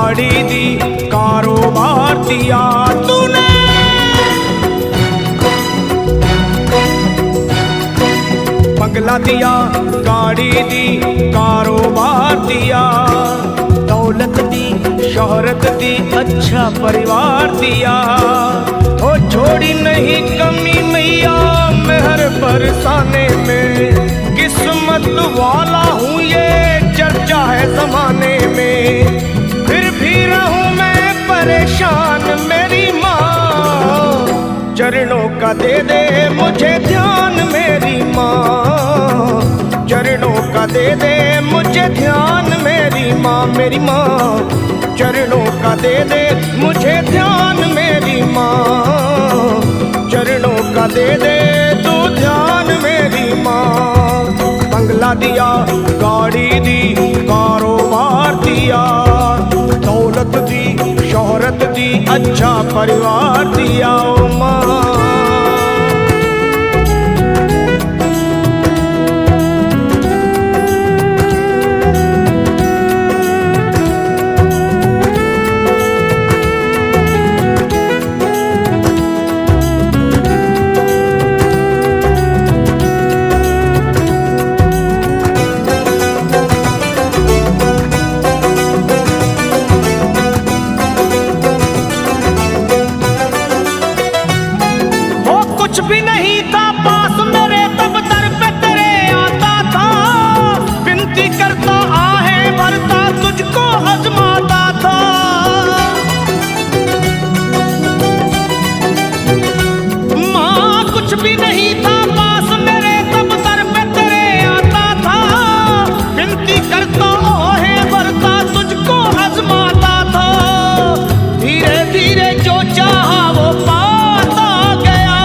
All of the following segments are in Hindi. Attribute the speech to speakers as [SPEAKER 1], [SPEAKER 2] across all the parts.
[SPEAKER 1] गाड़ी दी कारोबार दिया तूने। बंगला दिया गाड़ी दी कारोबार दिया, दौलत दी शोहरत दी अच्छा परिवार दिया। ओ छोड़ी नहीं कमी मैया मेहर बरसाने में, किस्मत वाला हूँ ये चर्चा है जमाने में। फिर भी रहूं मैं परेशान मेरी माँ, चरणों का दे दे मुझे ध्यान मेरी माँ, चरणों का दे दे मुझे ध्यान मेरी माँ। मेरी माँ चरणों का दे दे मुझे ध्यान मेरी माँ, चरणों का दे दे तू ध्यान मेरी माँ। बंगला दिया गाड़ी दी कारोबार दिया, दौलत दी शोहरत दी अच्छा परिवार दिया ओ माँ। कुछ भी नहीं था पास मेरे तब दर पे तेरे आता था, विनती करता आहें भरता तुझको आजमाता था। माँ कुछ भी नहीं था पास मेरे तब दर पे तेरे आता था, विनती करता आहें भरता तुझको आजमाता था। धीरे धीरे जो चाहा वो पाता गया,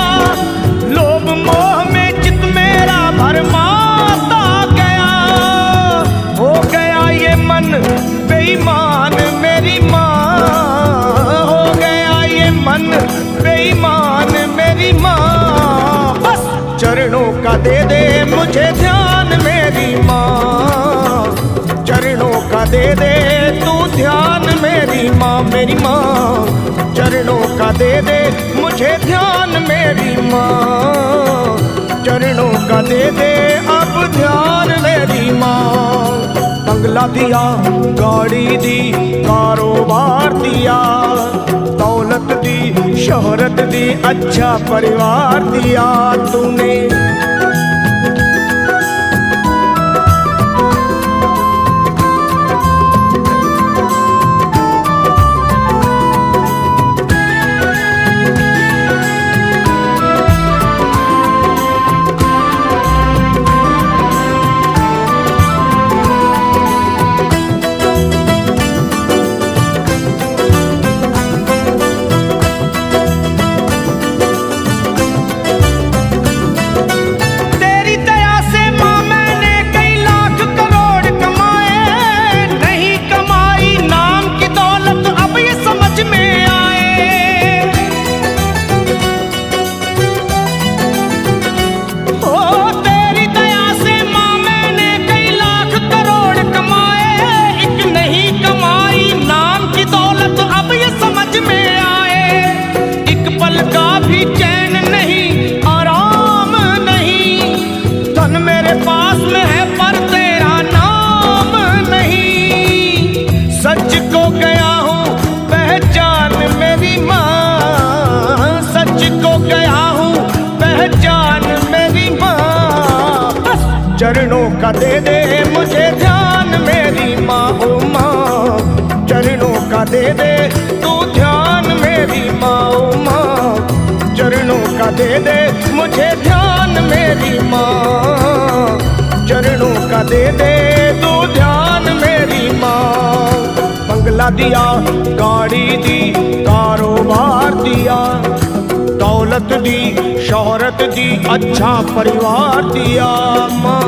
[SPEAKER 1] लोभ मोह में चित मेरा भरमाता गया। हो गया ये मन बेईमान मेरी माँ, हो गया ये मन बेईमान मेरी माँ। बस चरणों का दे दे मुझे ध्यान मेरी माँ, चरणों का दे दे तू ध्यान मेरी माँ। मेरी माँ चरणों का दे दे मुझे ध्यान मेरी माँ, चरणों का दे दे अब ध्यान मेरी माँ। बंगला दिया गाड़ी दी कारोबार दिया, दौलत दी शोहरत दी अच्छा परिवार दिया तूने। चरणों का दे दे मुझे ध्यान मेरी माँ ओ माँ, चरणों का दे दे तू ध्यान मेरी माँ ओ माँ, चरणों का दे दे मुझे ध्यान मेरी माँ, चरणों का दे दे तू ध्यान मेरी माँ। बंगला दिया गाड़ी दी कारोबार दिया, दौलत दी शोहरत दी अच्छा परिवार दिया माँ।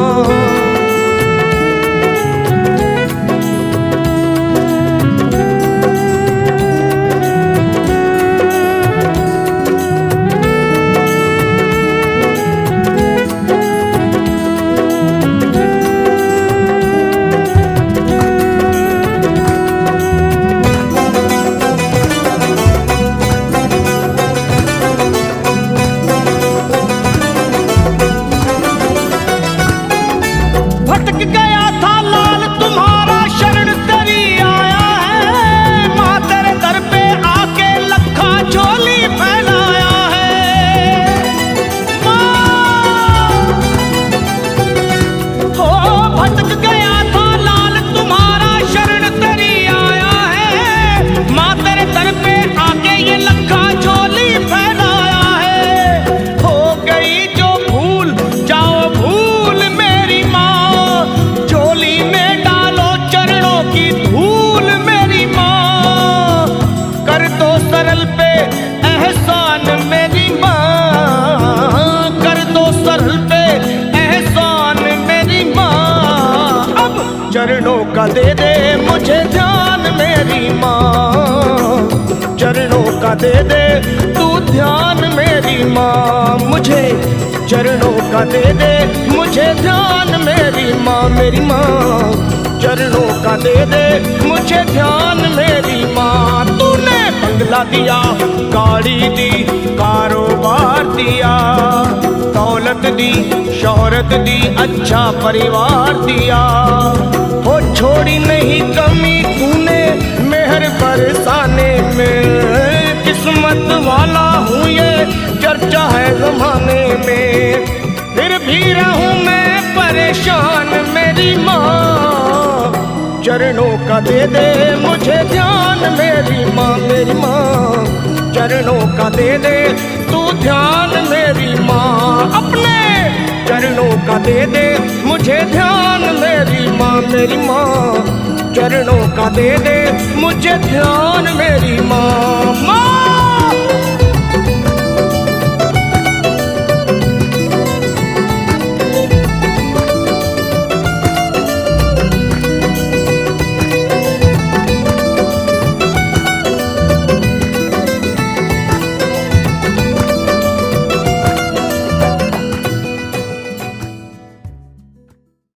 [SPEAKER 1] सरल पे एहसान मेरी माँ, कर दो सरल पे एहसान मेरी माँ। अब चरणों का दे दे मुझे ध्यान मेरी माँ, चरणों का दे दे तू ध्यान मेरी माँ। मुझे चरणों का दे दे मुझे ध्यान मेरी माँ, मेरी माँ। चरणों का दे दे मुझे ध्यान मेरी माँ। तूने बंगला दिया, गाड़ी दी, कारोबार दिया, दौलत दी, शोहरत दी, अच्छा परिवार दिया। हो छोड़ी नहीं कमी तूने मेहर बरसाने में, किस्मत वाला हूँ ये चर्चा है ज़माने में। फिर भी रहूँ मैं परेशान मेरी माँ, चरणों का दे दे मुझे ध्यान मेरी माँ, मेरी माँ। चरणों का दे दे तू ध्यान मेरी माँ, अपने चरणों का दे दे मुझे ध्यान मेरी माँ, मेरी माँ। चरणों का दे दे मुझे ध्यान मेरी माँ, माँ।